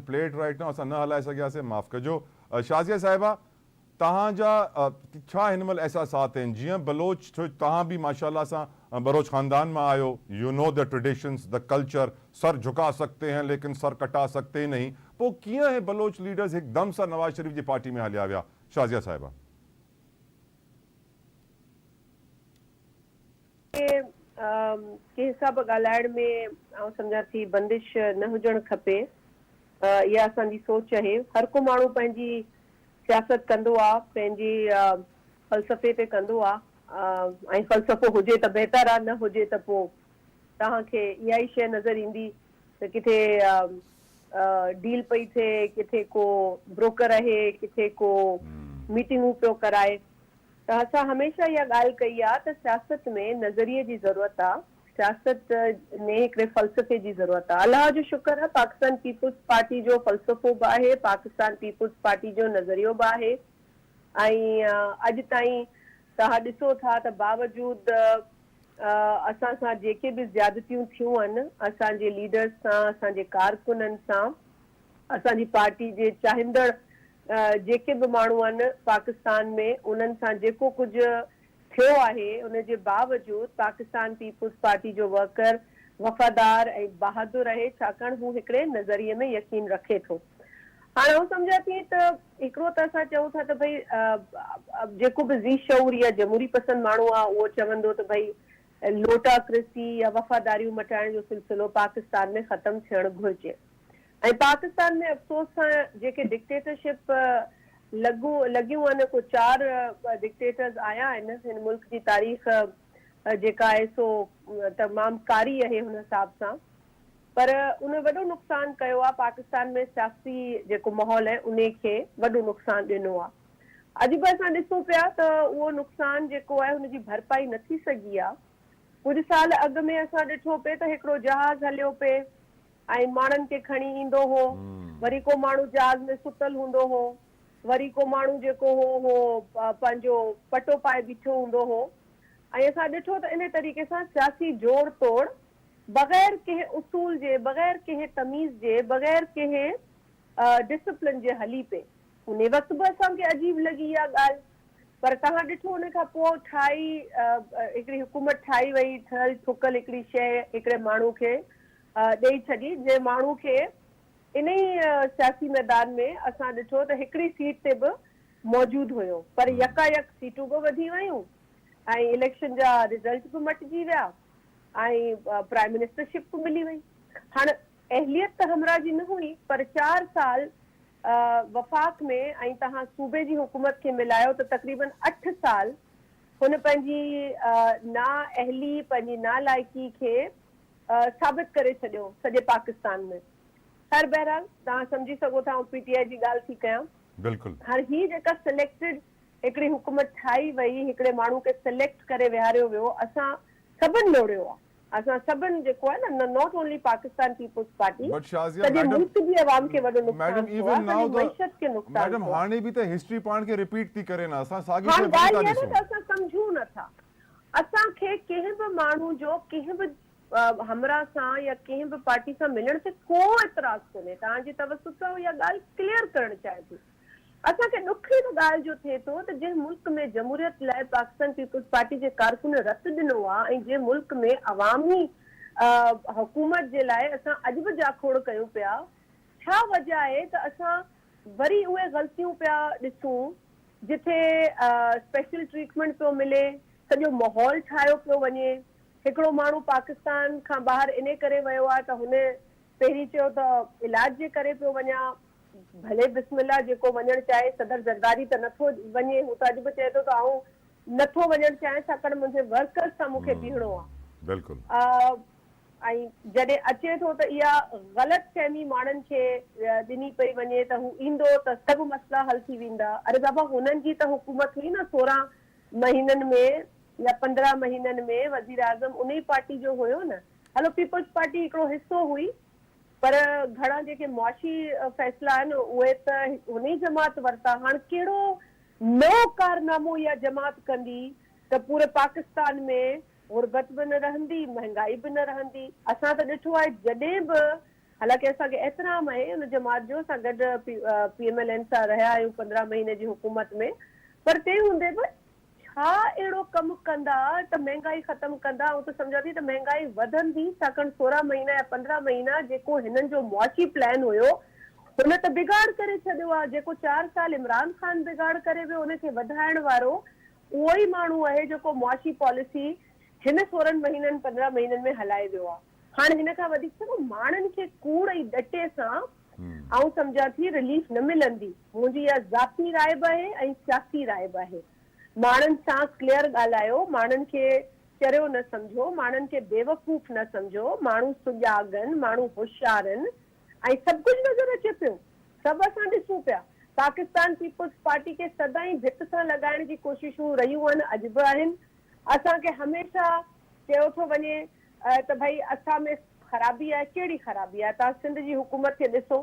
Plate right ना असां न हलाए सघियासीं, माफ़ कजो। शाज़िया साहिबा, तव्हांजा छा हिन महिल एहसासात आहिनि? जीअं बलोच, छो तव्हां बि माशाल्लाह सां बलोच ख़ानदान में आयो, you know the traditions, the culture, sir झुका सकते हैं लेकिन सर कटा सकते नहीं। पोइ कीअं हे बलोच लीडर्स हिकदम सां नवाज शरीफ जी पार्टी में हलिया विया? शाज़िया साहिबा, के हिसाब ॻाल्हाइण में आउं सम्झां थी बंदिश न हुजणु खपे। इहा असांजी सोच आहे। हर को माण्हू पंहिंजी सियासत कंदो आहे, पंहिंजी फ़लसफ़े ते कंदो आहे, ऐं फ़लसफ़ो हुजे त बहितर आहे, न हुजे त पोइ तव्हांखे इहा ई शइ नज़र ईंदी त किथे डील पई थिए, किथे को ब्रोकर आहे, किथे को मीटिंगूं पियो कराए। त असां हमेशह इहा ॻाल्हि कई आहे त सियासत में नज़रिए जी ज़रूरत आहे, सियासत में हिकिड़े फ़लसफ़े जी ज़रूरत आहे। अलाह जो शुक्र आहे, पाकिस्तान पीपुल्स पार्टी जो फ़लसफ़ो बि आहे, पाकिस्तान पीपुल्स पार्टी जो नज़रियो बि आहे। ऐं अॼु ताईं तव्हां ॾिसो था त बावजूद असां सां जेके बि ज़्यादतियूं थियूं आहिनि, असांजे लीडर्स सां, असांजे कारकुननि सां, असांजी पार्टी जे चाहींदड़ जेके बि माण्हू आहिनि पाकिस्तान में, उन्हनि सां जेको कुझु थियो आहे, उन जे बावजूद पाकिस्तान पीपुल्स पार्टी जो वर्कर वफ़ादार ऐं बहादुर आहे, छाकाणि हू हिकिड़े नज़रिए में यकीन रखे थो। हाणे आउं सम्झां थी त हिकिड़ो त असां चऊं था त भई जेको बि ज़ी शऊर या जमहूरी पसंद माण्हू आहे उहो चवंदो त भई लोटाक्रेसी या वफ़ादारियूं मटाइण जो सिलसिलो पाकिस्तान में ख़तमु थियणु घुरिजे। ऐं पाकिस्तान में अफ़सोस सां जेके डिक्टेटरशिप लॻियूं आहिनि, को 4 डिक्टेटर्स आया आहिनि हिन मुल्क जी तारीख़ जेका आहे सो तमामु कारी आहे हुन हिसाब सां, पर उन वॾो नुक़सानु कयो आहे पाकिस्तान में। सियासी जेको माहौल आहे उन खे वॾो नुक़सानु ॾिनो आहे। अॼु बि असां ॾिसूं पिया त उहो नुक़सानु जेको आहे हुनजी भरपाई न थी सघी आहे। कुझु साल अॻु में असां ॾिठो पिए त हिकिड़ो जहाज़ हलियो पिए ऐं माण्हुनि खे खणी ईंदो हो, वरी को माण्हू जहाज़ में सुतल हूंदो हो, वरी को माण्हू जेको हो पंहिंजो पटो पाए बीठो हूंदो हो। ऐं असां ॾिठो त इन तरीक़े सां सियासी जोड़ तोड़ बग़ैर कंहिं उसूल जे, बग़ैर कंहिं तमीज़ जे, बग़ैर कंहिं डिसिप्लिन जे हली पिए। उन वक़्तु बि असांखे अजीब लॻी इहा ॻाल्हि, पर तव्हां ॾिठो उन खां पोइ हिकिड़ी हुकूमत ठाही वई, ठहियल ठुकल हिकिड़ी शइ हिकिड़े माण्हू खे ॾेई छॾी, जंहिं माण्हू खे इन ई सियासी मैदान में असां ॾिठो त हिकिड़ी सीट ते बि मौजूदु हुयो, पर यकायक सीटूं बि वधी वयूं ऐं इलेक्शन जा रिज़ल्ट बि मटिजी विया ऐं प्राइम मिनिस्टरशिप बि मिली वई। हाणे अहलियत त हमरा जी न हुई, पर 4 साल वफ़ाक़ में ऐं तव्हां सूबे जी हुकूमत खे मिलायो त तक़रीबन 8 साल हुन पंहिंजी नाअहली, पंहिंजी नालाइकी खे साबित करे छॾियो सॼे पाकिस्तान में। ख़ैर बहरहाल तव्हां सम्झी सघो था पीटीआई जी ॻाल्हि थी कयां। बिल्कुलु। हाणे हीअ जेका सिलेक्टेड हिकिड़ी हुकूमत ठाही वई, हिकिड़े माण्हू खे सिलेक्ट करे विहारियो वियो, असां सभिनि लोड़ियो आहे, असां सभिनि जेको आहे न, नॉट ओनली पाकिस्तान पीपुल्स पार्टी, सॼे मुल्क जी आवाम खे वॾो नुक़सान थियो आहे, सॼी मईशत खे नुक़सान थियो आहे। हाणे बि त हिस्ट्री पाण खे रिपीट थी करे न, असां साॻी हाणे ॻाल्हि इहा न त असां सम्झूं नथा। असांखे कंहिं बि माण्हू जो कंहिं बि हमरा सां या कंहिं बि पार्टी सां मिलण ते को एतिराज़ कोन्हे। तव्हांजी तवसुस सां इहा ॻाल्हि क्लियर करणु चाहिए थी। असांखे ॾुख हिन ॻाल्हि जो थिए थो त जंहिं मुल्क में जमहूरियत लाइ पाकिस्तान पीपुल्स पार्टी जे कारकुन रत ॾिनो आहे ऐं जंहिं मुल्क में अवामी हुकूमत जे लाइ असां अॼु बि जाखोड़ कयूं पिया, छा वजह आहे त असां वरी उहे ग़लतियूं पिया ॾिसूं जिथे स्पेशल ट्रीटमेंट पियो मिले, सॼो माहौल ठाहियो पियो वञे। हिकिड़ो माण्हू पाकिस्तान खां ॿाहिरि इन करे वियो आहे त हुन पहिरीं चयो त इलाज जे करे पियो वञा, भले बिस्मिल्लाह जेको वञणु चाहे, सदर ज़रदारी त नथो वञे, हू त अॼु बि चए थो त आऊं नथो वञणु चाहियां छाकाणि मुंहिंजे वर्कर्स सां मूंखे बीहणो आहे। बिल्कुलु। ऐं जॾहिं अचे थो त इहा ग़लतफ़हमी माण्हुनि खे ॾिनी पई वञे त हू ईंदो त सभु मसइला हल थी वेंदा। अरे बाबा, हुननि जी त हुकूमत हुई न 16 महीननि में या 15 महीननि में, वज़ीर आज़म उन ई पार्टी जो हुयो न। हलो, पीपुल्स पार्टी हिकिड़ो हिसो हुई, पर घणा जेके मुआशी फ़ैसिला आहिनि उहे त हुन ई जमात वरिता। हाणे कहिड़ो नओं कारनामो इहा जमात कंदी त पूरे पाकिस्तान में गुरबत बि न रहंदी, महांगाई बि न रहंदी। असां त ॾिठो आहे जॾहिं बि हालांकि असांखे एतिराम आहे उन जमात जो, असां गॾु PMLN सां रहिया आहियूं 15 महीने जी हुकूमत में, पर तंहिं हूंदे बि छा अहिड़ो कमु कंदा त महांगाई ख़तमु कंदा? ऐं त सम्झां थी त महांगाई वधंदी, छाकाणि 16 महीना या 15 महीना जेको हिननि जो मुआशी प्लान हुयो हुन त बिगाड़ करे छॾियो आहे। जेको 4 साल इमरान ख़ान बिगाड़ करे वियो, उनखे वधाइण वारो उहो ई माण्हू आहे जेको मुआशी पॉलिसी हिन 16 महीननि 15 महीननि में हलाए वियो आहे। हाणे हिन खां वधीक सभु माण्हुनि खे कूड़ ऐं डटे सां आऊं सम्झां थी रिलीफ न मिलंदी। मुंहिंजी इहा ज़ाती राय बि आहे ऐं सियासी राय बि आहे। माण्हुनि सां क्लियर ॻाल्हायो, माण्हुनि खे चरियो न सम्झो, माण्हुनि खे बेवकूफ़ न सम्झो, माण्हू सुॼागनि, माण्हू होशियार आहिनि ऐं सभु कुझु नज़र अचे पियो, सभु असां ॾिसूं पिया। पाकिस्तान पीपुल्स पार्टी खे सदाईं भित सां लॻाइण जी कोशिशूं रहियूं आहिनि, अॼु बि आहिनि। असांखे हमेशह चयो थो वञे त भई असां में ख़राबी आहे। कहिड़ी ख़राबी आहे? तव्हां सिंध जी हुकूमत खे ॾिसो,